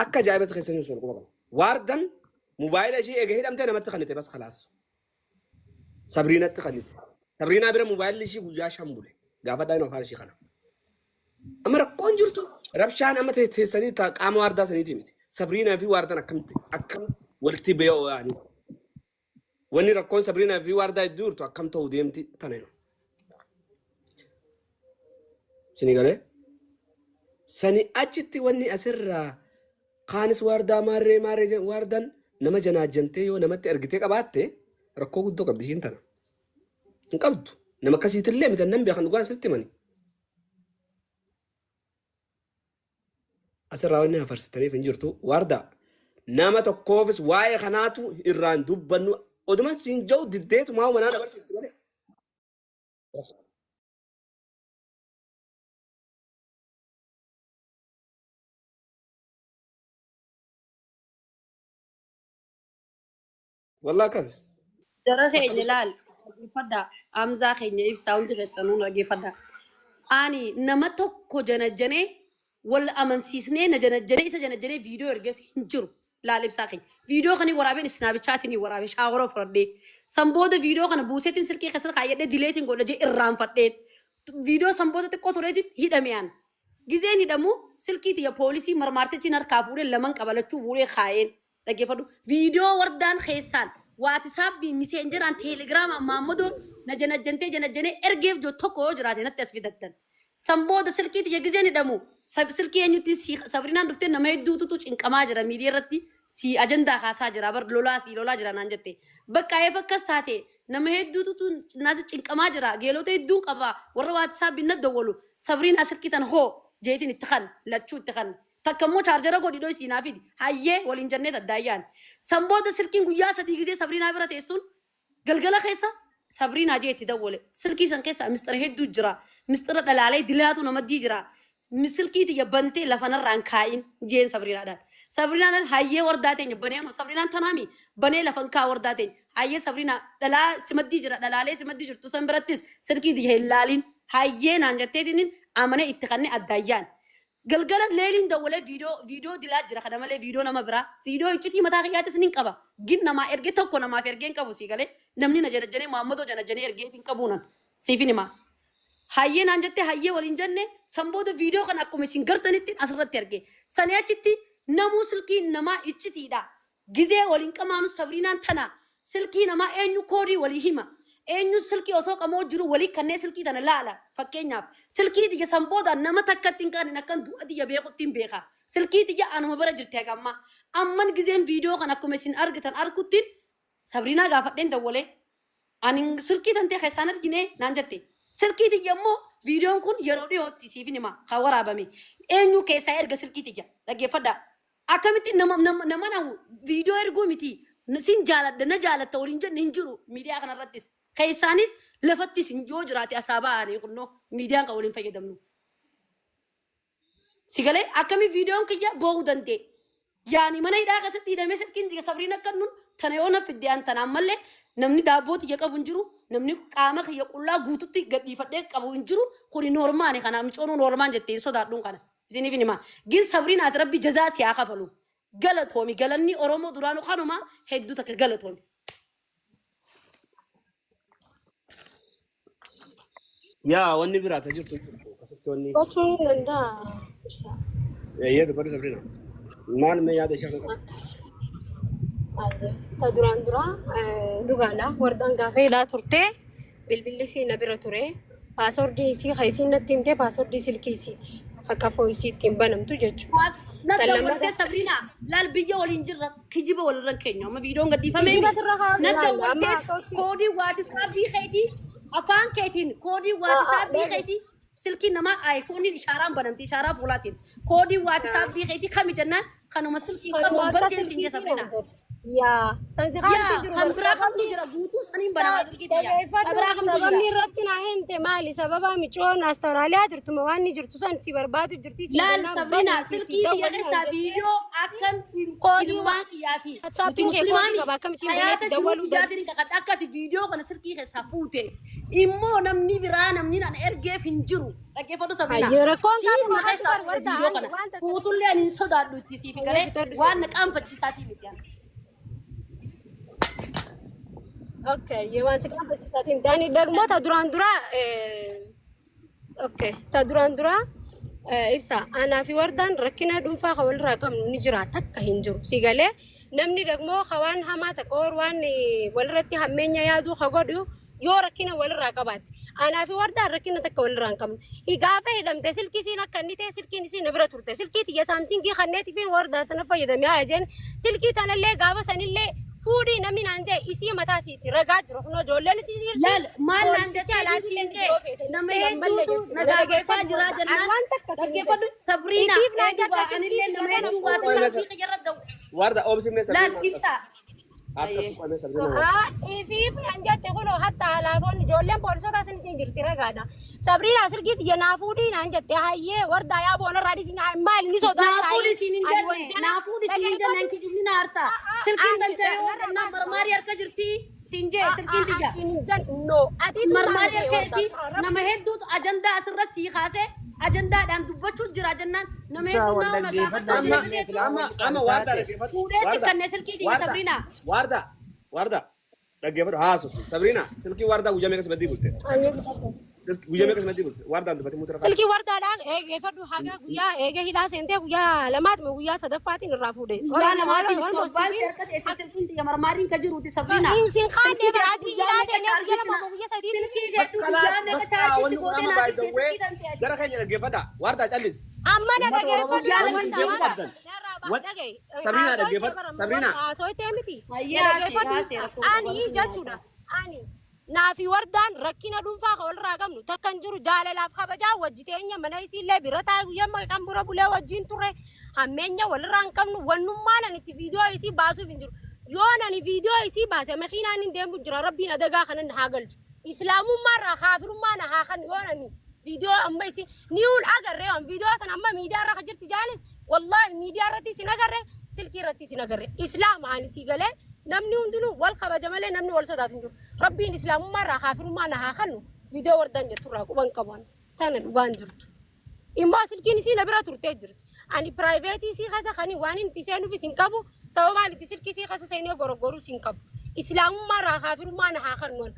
أكا جايبة خسني سون كوكا واردن موبايل شيء إجهيد أمتى أنا ما تخنيته بس خلاص سابرينا تخنيته سابرينا بير موبايل شيء وجا شامبولي قافة داينو فارس شيء خنا أما ركون جرتو ربشان أما تسني تا قام واردا سني تيمتي سابرينا في واردن أكم ولتي بيو يعني وني ركون سابرينا في واردا يدور تو أكم تو ديمتي تنينو سني قاله سني أجتي وني أسر خانس واردا ماري واردن نما جناجنتي يو نما ترجتك أباتي ركوك الدوك بديشين تنا نقبض نما كسيت اللي مثل نبي خن نقول سلتي ماني أسر راوني فرستني فنجرتو واردا نما تكوفس واي خناتو إيران دبنو ودما سينجو ديت ما هو منانا برس استمري والله كذا جرى خيني لال فدا أمزا خيني يبساوند خسنون رجي فدا أني نمتو كجنجنة ولا أمانسيسنة نجنجنة إذا جنجنة فيديو يرجع فينجرو لا لبسا خين فيديو خني ورابين سناب شاتني ورابين شاورو فردي سامبود فيديو خنا بوسيتين سلكي خسر خايدة ديليتين قول جي إرام فردين فيديو سامبود تكوتوريتين هيداميان جزيني دمو سلكي تيا بوليسي مرمارتي تينار كافوري لمن قبل تشوفوري خاين لكن فدو فيديو وردان خيسان واتساب بمسنجر عن تيليجرام مامودو نجنجنتي جنجنة إرجيف جو تكو جراتي نتسفيدتن سامبود سلكي تيا جزيني دمو سلكي أنيو تي سابرينا دفتن نماي دو تو إن كما جرا ميديا رتي سي أجندا خاصة جرا بر لولا جرا نانجتي بكاية فكس تاتي نماي دو تو ناد إن كما جرا جيلو تي دو كبا ورا واتساب بندولو سابرينا سلكي تن هو جيتين اتخن لا تشو اتخن تكمو شارجر أقول يدوي سينافيد هاي والإنترنت الدايان سامبود سلكين قيا سدي جزء سابرينا برا تيسون قلقلا خيسا سابرينا جيتي دولة سلكي سانكيسا مستر هيدو جرا مستر دلالي دلاتو نمدي جرا مسلكي تي يبنتي لفنا رانكاين جين سابرينا دان سابرينا دان هاي ورداتين بنيانو سابرينا تنامي بني لفنكا ورداتين هاي سابرينا دلا سمدي جرا دلالي سمدي جرا تسمبرتس سلكي تي هلالين هاي نانجتين أمانة اتخانة الدايان قلقلت ليلين دولة فيديو دلات جرا خدمة لي فيديو نما برا فيديو يجتي متاخيات سنين كبا جن نما إرجع توكو نما في إرجين كابو سيقالي نمني نجرجني محمدو جنجني إرجع فين كابونا سيفيني ما هاي نانجتة هاي والإنجنة سامبود فيديو كان أكو مشين قرطنتين أسرت إرجع سنيا جتي نمو سلكي نما يجتي دا جزء والإن كمانو سابرينا تنا سلكي نما إنيو كوري وليهما eenyu silkii osoo qamoo jiru walii kannee silkii tana laala fakkeenyaaf silkii tiyya sambooda nama takkatti hin qaadin akkan du'a tiyya beekutti hin beeka silkii tiyya anuma bira jirti hagamma amman gizeen viidiyoo kan akkuma isin argitan arkuttiin sabriinaa gaafadheen dawwalee ani silkii tantee keessaan argine naan jette silkii tiyya immoo viidiyoon kun yeroo dhiyootti siifin hima haa waraabame eenyu keessaa erga silkii tiyya dhaggeeffadhaa akkamitti nama nahu viidiyoo erguu miti sin jaaladha na jaalatta waliin jenne hin jiru miidiyaa kanarrattis كيسانيس لفتي سنجو جراتي أصاباني قلنا ميديان قولين فيدمنو سيقالي أكمي فيديون كيا بودنتي يعني من أيدا قصتي دمي سكين دي صبرينا كنون تنايونا في الديان تنامل لي نمني دابوت يقابو انجرو نمني قامك يقولا غوتوتي قد يفدك قابو انجرو خوني نورماني خانا مچونو نورمان جتين صدار دون خانا زيني فيني ما جين صبرين أتربي جزا سياقا فلو غلط هومي غلطني أرومو دورانو خانو ما هدو تك غلط هومي يا وني برات جرتو كسبت وني وشو نندا يا ده برا سبرينا ما لما يا ده شغله هذا تدران درا لغالا وردان كافي لا ترتي بالبلسي نبرة تري باسورد دي خيسين نتيمتي باسورد سلكيسيت خكافو سيتين بنم تجج نتلمت سبرينا لا البيجا والإنجيل كجيبه ولا ركينيا ما فيديو قدي فمي نتلمت كودي واتساب بي خيتي أفان كيتين كودي واتساب بي خيتي سلكي نما آيفون إشارة بنمتي إشارة فولاتين كودي واتساب بي خيتي خمي جنان خانو مسلكي كم بدين سينجي سبرينا يا سنسخان يا تجرو كم برا كم سببني تجرا بوتو سنين بنا ما سلكي يا تجيفدو برا كم سببني تجرا رتنا همت مالي سببا ميشون استراليا جرتو مواني جرتو سان سيبربات جرتي لا سيدنا سابرينا بني سلكي يا خسا فيديو أكن قولي إلما كيافي WhatsApp مسلمة قولي مي بابا كم تيم حياة بنات جنوب دولوا جادين كقد أكد فيديو كنا سلكي خسا فوتة إمو نمني برا نمني نان إرجع فينجرو لكن فدو سابرينا أيوة كون سيد كاتو ما ما خسا تبر وردا فيديو عندي كنا وانت فوتو اللي أنا صدا دوتي سي في أيوة كله بتردو وأنا كم فتي ساتي متيان اوكي يوان سكان بس تاتين داني دغمو تدران درا اوكي تدران درا إبسا أنا في وردان ركنا دنفا خوال راكم نجرا تك هنجر سيغالي نمني دغمو خوان هما تكور وان والرتي همينيا يادو خغودو يو ركنا وال راكبات أنا في وردان ركنا تك وال راكم إيغافة إدم تسلكي سينا كنيتي سلكي نسي نبرة تورتي سلكي تيا سامسين كي خنيتي فين وردا تنفا يدم يا أجن سلكي تانا اللي غافة سن اللي فودي نمي نانجي إسي متا سيتي رغات رخنا جولن سيتي لا ما لانجا تيجي سينجي نمهدو نجاك تاجرا جنان لكن فدو سابرينا أنا اللي نمهدو واتساب في خيرات دو واردا أوبسي من لا سبرينا كيسا أفتح تقول من سبرينا إيفي نانجا تقولوا حتى على فون جولن بولسو تاسن سيجرتي رغادا سابرينا سرقيت ينافودي نانجا تهاية وردا يا بونا رادي سينا مال نسو نافودي سينين جنة نافودي سينين جنة انكي جبني نارسا سلكين دنتيو جنة مرماري أركا جرتي سينجي سلكين تيجا سينجان نو مرماري أركا نمهدو أجندا أسر رسي خاسة أجندا دان دبچو جرا جنان نمهدو ناو نكا أما واردا رجيفت كودة سكنة سلكي تيجا سابرينا واردا رجيفت ها سبرينا سلكي واردا وجامي كسب بدي قلت وجامي كسب بدي قلت واردا أنت بتي مترا سلكي وردا لا إيه فدو حاجة ويا إيه هيدا سنتي ويا لمات ويا صدفاتي نرافودي لا أنا ما تيجي فوتبال سيركت إسا سلكين تيجا مرمارين كجرو تي سابرينا يمكن خان دي برادي هيدا سنتي ويا لما ويا سديد بس خلاص بس أول أما باي ذا واي جرا خير رجيفت واردا تجلس أما ده كيف What? Sabrina ada gefat Sabrina سوي تيمتي هيا أني جاتودا أني نافي وردان ركينا دون فاق ولا راقم نو تكنجرو جال لاف خبجا وجتينيا منايسي اللي برتا يما كم برا بلا وجين تره همينيا ولا رانكم نو ونما نتي فيديو يسي باسو فينجرو يونا ني فيديو يسي باسه مخينا ندم بجرا ربنا دغا خنن هاغلج اسلام مره كافر ما نها خن يونا ني فيديو أما يسي نيول أجر ريهم فيديو أنا أما ميديا راح جرت جالس والله ميديا رتي سنجر سلكي رتي سنجر إسلام عن سيجله نمني وندلو والخبا جماله نمني والصدات نجور ربي الإسلام مرة خافر ما نها خنو فيديو وردان جتورا كوبان كمان تانا دوان جرت إما سلكي نسي نبرة تورتي جرت أني برايفاتي سي خاصة خاني واني نتيسانو في سينكابو سوا ما نتيسلكي سي خاصة سينيو غورو سينكابو إسلام مرة خافر ما نها خنو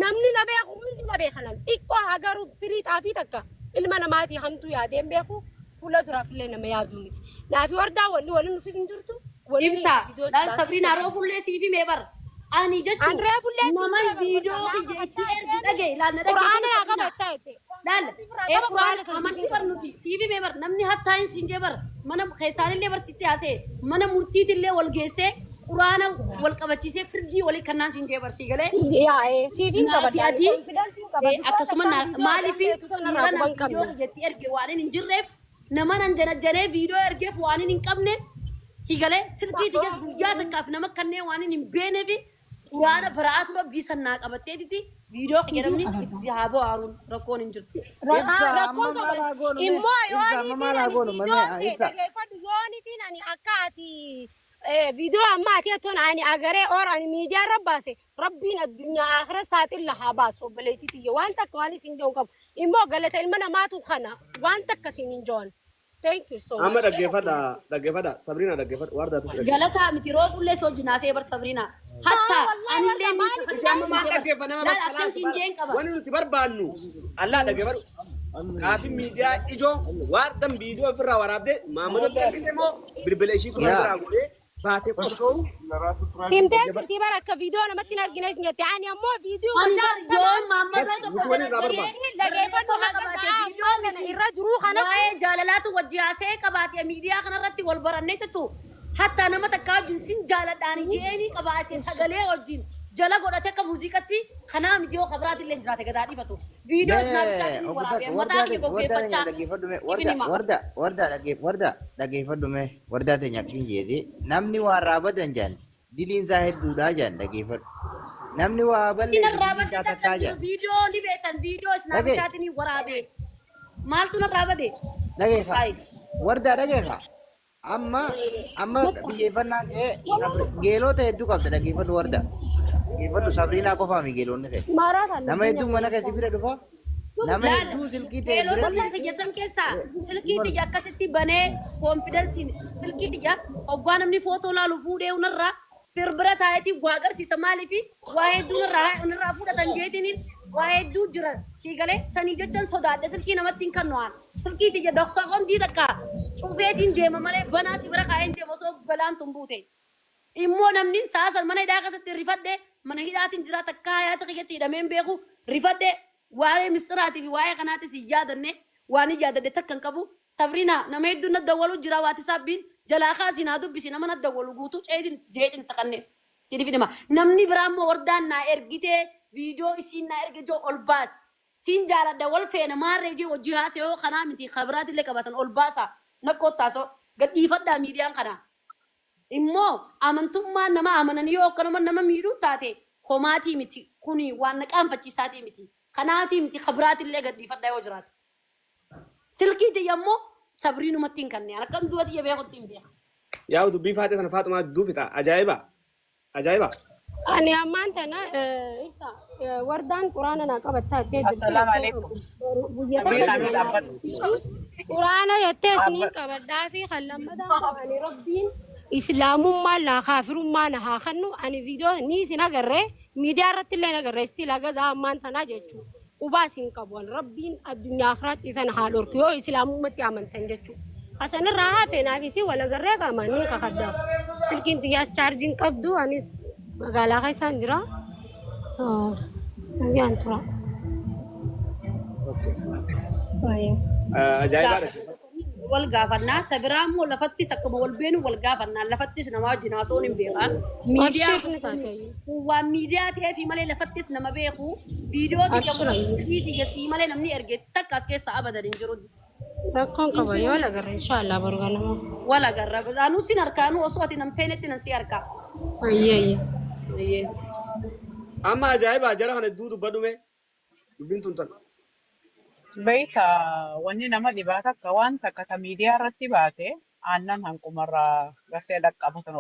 namni na beeku hundi na beekanan xiqqoo hagaru firii xaafii takka ilma namaati hamtuu yaadeen beeku fuula duraaf illee nama yaaduu miti naafi wardaa walli nufi hin jirtu ibsa dal sabrina ro fulle siifi mee bar ani jechu Andrea fulle nama video jetti ergi dhage laana dhage quraana yaa qabatta jette laal quraana amanti bar nuti siifi mee bar namni hatta hin sinje bar mana keessaan illee bar sitti haase mana murtiit illee wal geesse quraana wal qabachiisee firdii walii kannaan sinje bar sigalee yaa siifin qabadda akkasuma maaliif video jetti erge waan hin jirreef nama nan janajjanee video ergeef waan hin qabneef sigalee silkii tiyas guyyaa takkaaf nama kanneen waan hin beeneef quraana baraatu rabbii sannaa qabattee titi video jedhamni itti haa bo'aaruun rakkoon hin jirtu. immoo yooni fi nani akka ati فيديو أما تيتون أني أجري أور أني ميديا رباسه ربنا الدنيا آخر ساعات إلا هباس وبليتي تيجي وأنت كواني سنجون كم إمو قالت المنا ما تخنا وأنت كسنجون thank you so much أما دقيفة سابرينا دقيفة واردا تسرق قالتها متيروك ولا سوجنا سيبر سابرينا حتى أنا اللي ما دقيفة أنا بس خلاص وانا نتبر بانو الله دقيفة كافي ميديا إجو واردم فيديو في الروارب ما مدة كده بالبلاشي كمان راغولي باتي فشو فهمتي كنتي برك فيديو انا ما تنرجناش يعني مو فيديو وجار يوم ماما وتوني رابر با واي جالالات وجياسه قباتي ميديا خنا رتي والبرنه تشو حتى انا متكا جنسين جالداني جيني قباتي سغلي وجين جلا غدته ك موسیقتي خنا ميديو خبرات اللي جراته غدادي فتو فيديو سناب وردا دقيفة دمه وردا تنياكين جدي نمني وارابة دنجان diliin isaa hedduudha jaan dhageeffadhu. Namni waa balleessu diliin narraabate isaa takkan takkaa jiru jaan. viidiyoo ni beektan viidiyoo Dhagee snaapichaatiin waraabee maaltu narraabate dhageeffa ay wardaa dhageeffa amma amma xiyyeeffannaan kee geelota hedduu qabda dhageeffadhu wardaa. Dhageeffadhu Sabriinaa qofaami geelonni ta'e. Maaraa kan Nama hedduu mana keessi bira dhufa. Nama laala hedduu silkii ta'e geelota biratti silkiyya san keessaa silkii xiyya akkasitti banee koonfidensiin silkii xiyya hoggaa namni footoo laalu fuudhee unarraa firbira taayetii waa agarsiisa maaliifi waa hedduu unarraa fudhatan jeetiniin waa hedduu jira siigalee sanii jechan sodaadhe silkii namatti hin kannu'an silkii xiyya doksa qondii takka cufeetiin deema malee banaa si bira kaa'een deema osoo balaan tun buute. Immoo namni saasan mana hidhaa keessatti rifadhe mana hidhaatiin jira takka hayaata kiyyatti hidhameen beeku rifadhe waa'ee mistiraatii fi waa'ee kanaatis hin yaadanne waan hin yaadadhe takkan qabu Sabriinaa nama hedduun na dawwalu jira waati sabbiin jalaa kaasii naa dubbisi nama na dawwalu guutuu jeetin taqanne siif hima namni biraa immoo wardaan naa ergitee viidiyoo isiin naa erge joo ol baasi siin jaaladha wal feena maarree jee wajji haase yoo kanaa miti kabiraatillee qabatan ol baasa nakkoottaasoo gadhiifadhaa miidiyaan kanaa. Immoo amantummaan nama amananii yoo akkanuma nama miidhuu taate homaatii miti kuni waan naqaanfachiisaatii miti kanaatii miti kabiraatillee gadhiifadhaa yoo jiraate. Silkii xiyya immoo Sabriinumatti hin kanneen akkan du'a xiyya beekutti hin beeka. Yaa dubbii faatee sana Faatumaa duuf fixa ajaa'iba ajaa'iba. Ani ammaan tana ibsa wardaan quraana naa qabattaa jettee Assalamu alaikum. quraana jettee isiniin qabadhaa fi kan lammataa ani rabbiin islaamummaan laa kaafirummaan haa kannu ani viidiyoo ni isin agarree miidiyaa irratti illee agarree istiin agazaa ammaan tanaa jechuudha. Qubaa isin qabuun rabbiin addunyaa akhiraa ciisan haa dhorku yoo islaamummaatti amantan jechuudha. Hasanirraa hafe naafisi wal agarree qaama ni kakaddaaf. Silkiin xiyyaas chaarjiin qabdu anis magaalaa keessaan jira. Yaan tura. Ajaa'ibaadha. Wal gaafannaa tabiraa immoo lafattis akkuma wal beenu wal gaafannaa lafattis nama wajjin haasa'uun hin beekaa. Waan miidiyaa ta'ee fi malee lafattis nama beeku viidiyoo xiyya sii malee namni erge takka as keessa abadan hin jiru. Rakkoon qaba yoo wal agarra inshaallah barugaa nama. Wal agarra anuu sin harkaanu osoo ati nam feenetti nan si harkaa. Ayyee. Amma ajaa'iba jara kana hedduu dubbadhume dubbiin tun tan. Beeka wanni nama dhibaata akka waan takka ta miidiyaa irratti baate aannan hanqumarraa gartee dhaqqabatan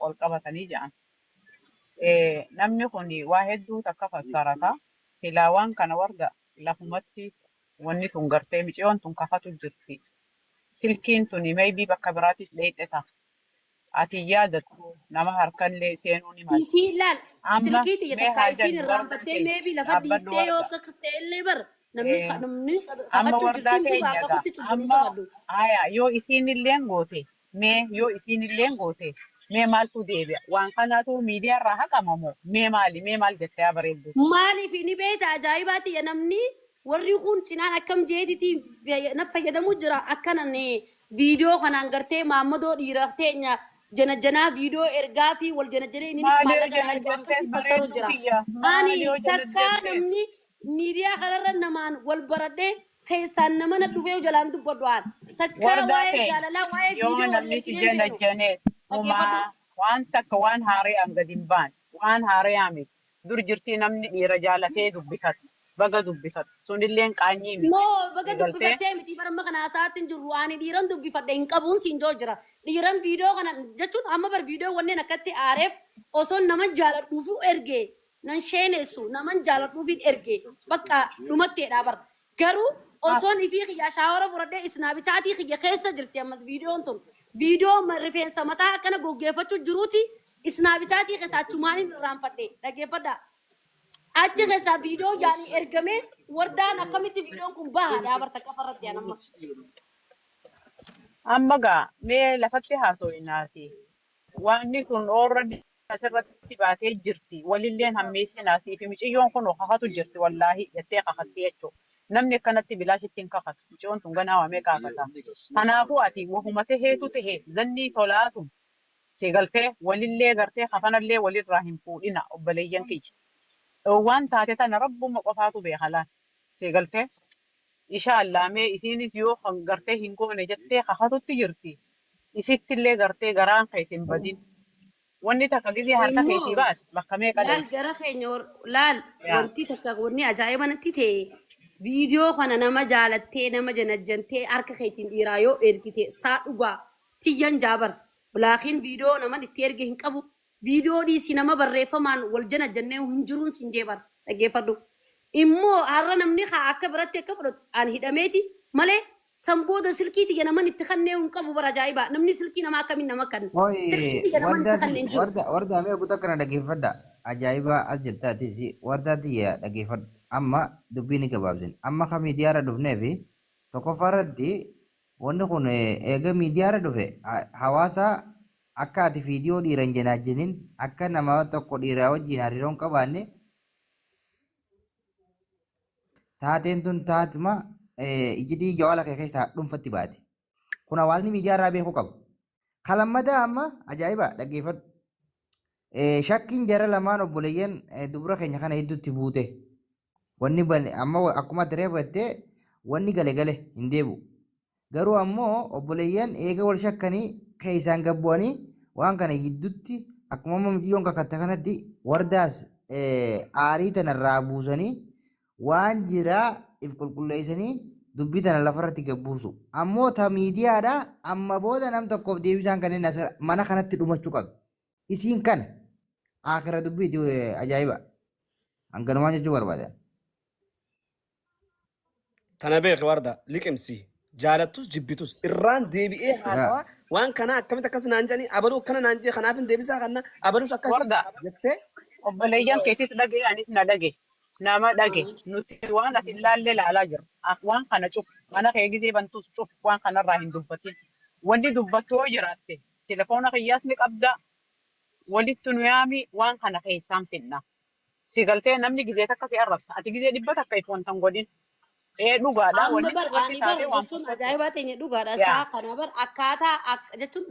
ol qabatanii jedhan. Namni kun waa hedduu takka fassarata. Silaa waan kana warga lafumatti wanni tun gartee miciyoon tun kafatu jirti. Silkiin tun maybii bakka biraatis dheedheta. Ati yaadattu nama harkallee seenuu ni mala. Isii laal Amma silkii xiyya mee takka haa isiin jennu irraanfattee warra meebii lafa dhaabbadhu dhiistee yoo warra. akkas ta'ellee bara namni Amma kafachuu wardaa jirtiin duuba keenya kakutti cubbuun amma qabaddu. yoo isiin illeen goote yoo isiin illeen goote mee maaltu deebi'a waan kanaatu miidiyaa irraa haqamamoo mee maal jettee yaa bareeddu. Maaliif ni beekta ajaa'ibaati namni warri kun cinaan akkam jeetitiin na fayyadamuu jira akkanan viidiyoo kanaan gartee maammadoo dhiira teenya janaa viidiyoo ergaa fi wal janajjanee innis Maaliif maallaqa ergaa janajjantee akkasii fassaruu jira. bareedduu kiyya? Ani Maaliif takka janajjantee? namni miidiyaa kanarra namaan wal baradhee keessaan nama na dhufee jalaan dubbadhu aan takka Wardaa waa'ee ta'e jaalalaa waa'ee yoo viidiyoo wal namni si erginee beenu janajjanees dhaggeeffadhu. waan takka waan haaraan gadi hin baane waan haaraan miti dur jirtii namni dhiira jaalatee dubbifatu baga dubbifatu sunilleen qaanyii miti. No, baga Galtee dubbifattee miti barma kana haasa'aatti hin jirru ani dhiiran dubbifadhe hin qabuun siin joo jira. Dhiiran viidiyoo kana jechuun amma bar viidiyoo wanneen akkatti aareef osoo nama jaaladhuufi erge nan sheenessu naman jaaladhuufi erge bakka dhumatteedha bar. Garuu osoon ifii kiyya shaawara fudhadhee isnaabichaatii kiyya keessa jirti ammas viidiyoon tun. Viidiyoo rifeensa mataa akkana goggeeffachuu jiruuti isnaabichaatii keessa achumaan irraanfadhe dhaggeeffadha. Achi keessaa viidiyoo yaani ergame wardaan akkamitti viidiyoon kun bahaadha barta qafarratti anamma. amma gaa mee lafatti haasoo'inaati. Wanni kun already asirratti baatee jirti. Walilleen hammeessinaatii fi miciyyoon kun kakatu jirti wallaahi jettee kakatti jechuudha. Namni akkanatti bilaashitti hin kakatu. Miciyyoon tun ganaa waamee kaafata. Kanaafuu ati wahuma taheetu tahee zannii tolaatu si galtee walillee gartee kafanallee walirraa hin fuudhina obboleeyyan kiyya. Waan taate tana rabbuma qofaatu beekalaan si galtee. Inshaallah mee isiinis yoo gartee hin goone jettee kakatutti jirti. Isittillee gartee garaan keessa hin badin. wanni takka gizee harka keetii immoo baate bakka meeqa laal deemti. jara keenya laal Yaa. wanti takka wanni ajaa'iba natti ta'e viidiyoo kana nama jaalattee nama janajjantee harka keetiin dhiiraa yoo ergite saa dhugaa tiyyan jaabar laakiin viidiyoo naman itti erge hin qabu viidiyoo dhiisii nama barreeffamaan wal janajjannee hin jiruun sin jeebar dhaggeeffadhu immoo har'a namni haa akka biratti akka fudhatu ani hidhameeti malee sanbooda silkiiti ya naman itti kannee hin qabu bara ajaa'iba namni silkii namaa akkamiin nama kan silkiiti ya naman itti kannee hin jiru. warda amee kutaa kana dhaggeeffadha ajaa'iba as jirtaatis wardaatti dhaggeeffadhu amma dubbiin gabaabsin amma ka miidiyaarra dhufnee fi tokkoffaarratti wanni kun eega miidiyaarra dhufe hawaasa akka ati viidiyoo dhiira hin janaajiniin akka nama tokko dhiiraa wajjin hariiroon qabaanne taateen tun taatuma ijjitii jawala kee keessaa dhuunfatti baate. Kun hawaasni miidiyaarraa beekuu qaba. Kalammadaa amma ajaa'iba dhaggeeffadhu. Shakkiin jara lamaan obboleeyyan dubara keenya kana hedduutti buute. Wanni amma akkuma reefu jettee wanni gale hin deebi'u. Garuu ammoo obboleeyyan eega wal shakkanii keessaan gabbu'anii waan kana gidduutti akkuma mucayyoon kakatte kanatti wardaas aarii tanarraa buusanii waan jiraa if qulqulleessanii dubbii tana lafarratti gabbuusu. Ammoo ta miidiyaadha amma booda nam tokkoof deebisaan kanneen mana kanatti dhumachuu qabu. Isiin kana akira dubbiiti ajaa'iba. Hanganumaan jechuu barbaada. Tana beek warda liqimsi jaalattus jibbitus irraan deebi'ee haasawa waan kana akkamitti akkas naan jedhanii abaluu akkana naan jedhe kanaaf hin deebisaa kana abaluus akkas Warda jettee obboleeyyan keessis dhagee anis na dhage. Nama dhage nuti waan ati ilaallee ilaalaa jirra. Waan kana cuf mana kee gizee bantus cuf waan kanarraa hin dubbatin. Wanti dubbattu yoo jiraatte telefoona kiyyaas ni qabda. Walitti nu yaami waan kana keessaan finna. Si galtee namni gizee takka si arrabsa. Ati gizee dhibba takka itti wanta hin godhin. Dhugaadha Amma wanni bar wanti ani taatee bar waan jechuun tokko. ajaa'ibaa ta'e dhugaadha Yaa. saa kana bar akkaataa jechuun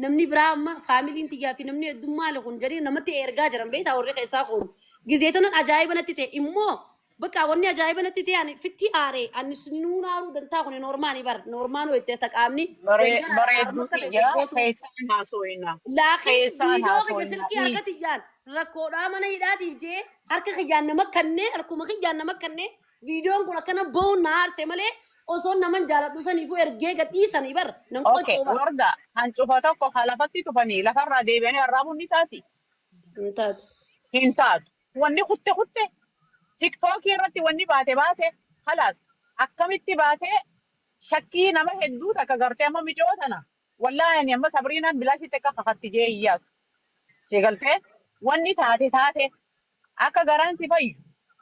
namni biraa amma faamiliin xiyyaa fi namni heddummaa kun jedhee namatti ergaa jiran beektaa warri keessaa kun gizee tanan ajaa'iba natti ta'e immoo bakka wanni ajaa'iba natti ta'e ani fitti aaree ani nuun aaruu dantaa kun normaanii bar normaanuu itti taqaamni Bareedduu xiyyaa keessaan haasoo'inaa. laakiin Keessaan viidiyoo kiyya haasoo'inaa. silkii harka tiyyaan rakkoodhaa mana hidhaatiif jee harka kiyyaan nama kannee harkuma kiyyaan nama kannee viidiyoon kun akkana bo'uun na aarse malee osoo naman jaaladhu saniifuu ergee gadhiisanii bar nam Okay, qoccoo bar. warda kan cufa tokko kan lafatti tufanii lafarraa deebi'anii arraabuun ni taati. Hin taatu. Hin taatu. Wanni kutte tiktookii irratti wanni baate halaas akkamitti baate shakkii nama hedduu takka gartee amma mijoo tana. Wallaahi ani amma sabriinaan bilaashitti akka kakatti jee iyyaatu. Si galtee wanni taate akka garaan si fayyu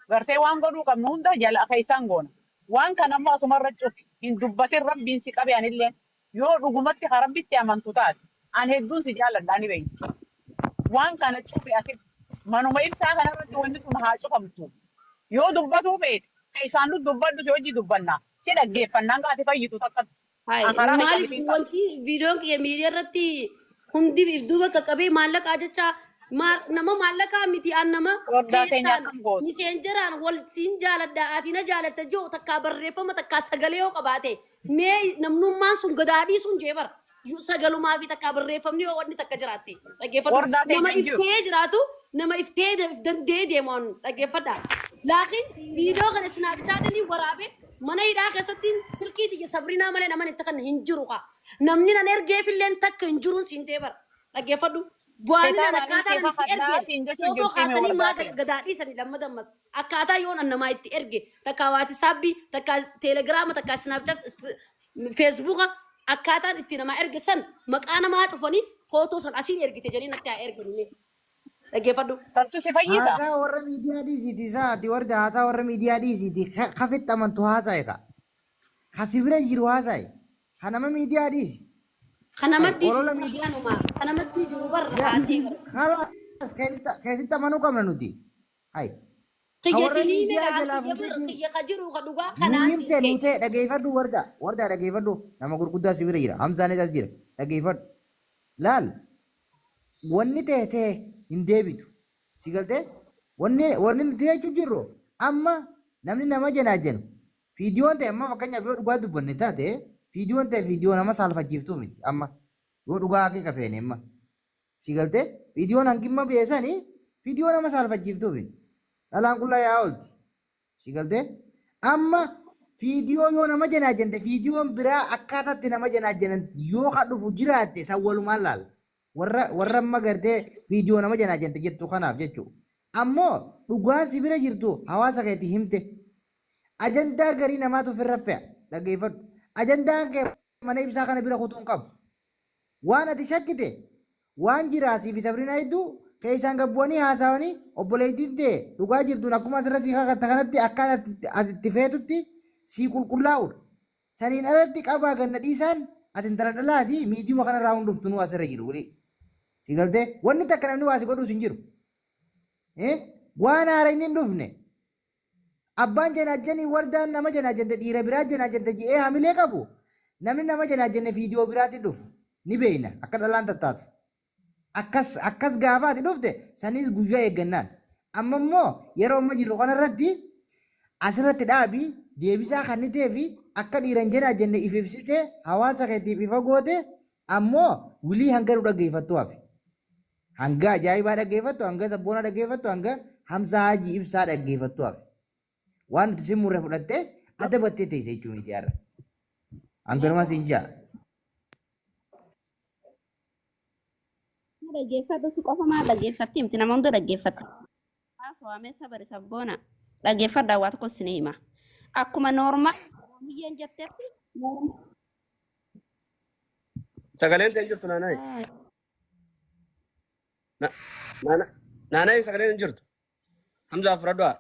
gartee waan godhuu qabnu hunda jala keessaan goona. Waan kana ammoo asumarra cufi hin dubbatin rabbiin si qabe anillee yoo dhugumatti ka rabbitti amantu taate an hedduun si jaalladha ni beekti. Waan kana cufi asitti manuma ibsaa kanarratti wanti kun haa cufamtu. Yoo dubbatuu feete keessaan nu dubbadhu si hojii dubbannaa si dhaggeeffannaan kaate fayyitu takkatti. Maaliif wanti viidiyoon kiyya miidiyaa irratti hundi duuba qaqqabee maallaqaa jecha nama maallaqaa miti an nama Wardaa keenya keessaan akkam gootu. miseenjeraan wal siin jaaladha ati na jaalatta jiru takkaa barreeffama takkaa sagalee yoo qabaate mee namnummaan sun gadaadhii sun jeebar sagalumaa fi takkaa barreeffamni yoo wanni takka jiraatte dhaggeeffadhu Wardaa keenya nama hin jiru. iftee jiraatu nama iftee dandee deemaan dhaggeeffadha laakiin viidiyoo kana sinaapchaatanii waraabe mana hidhaa keessatti silkii tiyya sabrinaa malee naman itti kan hin jiru qa namni nan ergeefillee takka hin jiruun siin jeebar dhaggeeffadhu bu'aan nan akkaataa nan itti erge footoo kaasanii maa gadaadhii sanii lammadammas akkaataa yoon an namaa itti erge takkaa waatisaapbii takkaa teelegiraama takkaa sinaapchaat feesbuuka akkaataan itti namaa erge san maqaa namaa cufanii footoo san asiin ergite jedhanii natti haa erganii dhaggeeffadhu. Sattu si fayyisa. Haasaa warra miidiyaa dhiisiiti isaati warda haasaa warra miidiyaa dhiisiiti kafitti amantu haasa'e ka. Ka sibira jiru haasa'e. Ka nama miidiyaa dhiisi. Kanamatti Olola miidiyaa. kanamatti jiru barra haasii bara. Kalaas keessatti amanuu qabna nuti. Hayi. Xiyyeessinii miidiyaa meeqa jalaa xiyya fuudhee xiyya ka jiru ka dhugaa Nu kanaan himte nutee dhageeffadhu warda dhageeffadhu nama gurguddaa sibira jira hamsaanis as jira dhageeffadhu. Laal wanni ta'e hin deebitu. Si galtee wanni nuti jechuun jirru amma namni nama janaajanu viidiyoon ta'e amma fakkeenyaaf yoo dhugaa dubbanne taate viidiyoon ta'e viidiyoo nama saalfachiiftuu miti amma yoo dhugaa haqiiqa feene amma si galtee فيديو نانكيما بيساني فيديو نما سالفجيفتو بين دلان كلها يا أولتي شيكالتي أما فيديو يو نما جناجنت فيديو برا أكاتا نما جناجنت يو خدو فجرات سوال مالال ورا ما قرتي فيديو نما جناجنت جتو خناف جتو أما لغان سبيرا جرتو حواسا كيتي همته أجندا غري نما تو في الرفع لقيفت أجندا كي من إبسا كان بيرا خطون قب وانا تشكته وان جراسي في سبرين ايدو كيسان قبواني هاساوني وبوليتين تي لغا جرتو نكما سرسي خاقا تخنبتي أكاد اتفاتوتي سيكول كلاور سنين أردتك أبا غنى ديسان أتنترد الله دي ميديو مكان راون دفتنو أسر جيرو ولي سيقلتي واني تكنا نواسي قدو سنجيرو وانا رينين دفني أبان جناجني وردان نما جناجن ديرا برا جناجن جي حاملة كابو نمن نما جناجن فيديو براتي دف نبينا أكاد الله تتاتو أكس غافات دفته سنيس غوجا يغنان أما مو يرو ما جيرو كان ردي أسرت دابي deebisaa kan ni ta'e fi akka dhiiran jenne ifibsite hawaasa keetiif ifa goote ammoo wilii hanga nu dhaggeeffattu hafe. Hanga ajaa'ibaa dhaggeeffattu, hanga sabboonaa dhaggeeffattu, hanga hamsaa hajii ibsaa dhaggeeffattu hafe. Waan nuti simmurre fudhattee adda battee teesse jechuun miidiyaarra. Hanganumaa siin jaa. Dhaggeeffatu si qofa maal dhaggeeffatti miti nama hunda dhaggeeffata. Haasawamee sabari sabboona dhaggeeffadhaa waa tokko sin hima. Akkuma normal biyyan jettetti Sagaleen ta'e jirtu naanaa. Naanaa sagaleen hin jirtu. Hamza Afradwaa.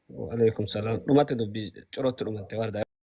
وعليكم السلام. ما تدب جرت الأمة